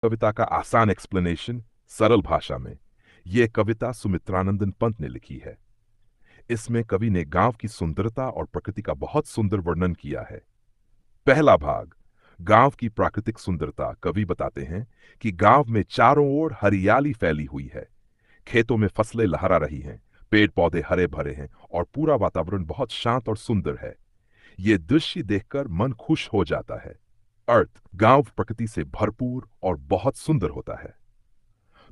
कविता का आसान एक्सप्लेनेशन सरल भाषा में। यह कविता सुमित्रानंदन पंत ने लिखी है। इसमें कवि ने गांव की सुंदरता और प्रकृति का बहुत सुंदर वर्णन किया है। पहला भाग, गांव की प्राकृतिक सुंदरता। कवि बताते हैं कि गांव में चारों ओर हरियाली फैली हुई है। खेतों में फसलें लहरा रही हैं, पेड़ पौधे हरे भरे हैं और पूरा वातावरण बहुत शांत और सुंदर है। ये दृश्य देखकर मन खुश हो जाता है। अर्थ, गांव प्रकृति से भरपूर और बहुत सुंदर होता है।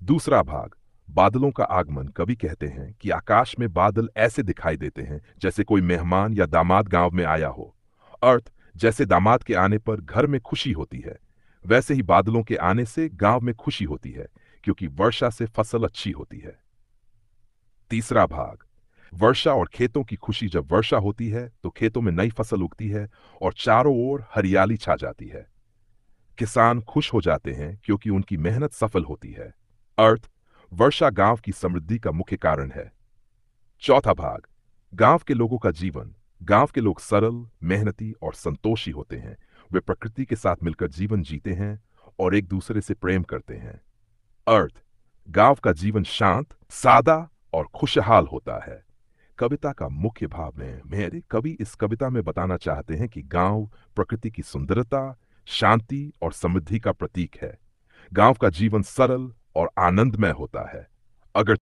दूसरा भाग, बादलों का आगमन। कवि कहते हैं कि आकाश में बादल ऐसे दिखाई देते हैं जैसे कोई मेहमान या दामाद गांव में आया हो। अर्थ, जैसे दामाद के आने पर घर में खुशी होती है, वैसे ही बादलों के आने से गांव में खुशी होती है, क्योंकि वर्षा से फसल अच्छी होती है। तीसरा भाग, वर्षा और खेतों की खुशी। जब वर्षा होती है तो खेतों में नई फसल उगती है और चारों ओर हरियाली छा जाती है। किसान खुश हो जाते हैं क्योंकि उनकी मेहनत सफल होती है। अर्थ, वर्षा गांव की समृद्धि का मुख्य कारण है। चौथा भाग, गांव के लोगों का जीवन। गांव के लोग सरल, मेहनती और संतोषी होते हैं। वे प्रकृति के साथ मिलकर जीवन जीते हैं और एक दूसरे से प्रेम करते हैं। अर्थ, गांव का जीवन शांत, सादा और खुशहाल होता है। कविता का मुख्य भाव में मेरे कवि इस कविता में बताना चाहते हैं कि गांव प्रकृति की सुंदरता, शांति और समृद्धि का प्रतीक है। गांव का जीवन सरल और आनंदमय होता है। अगर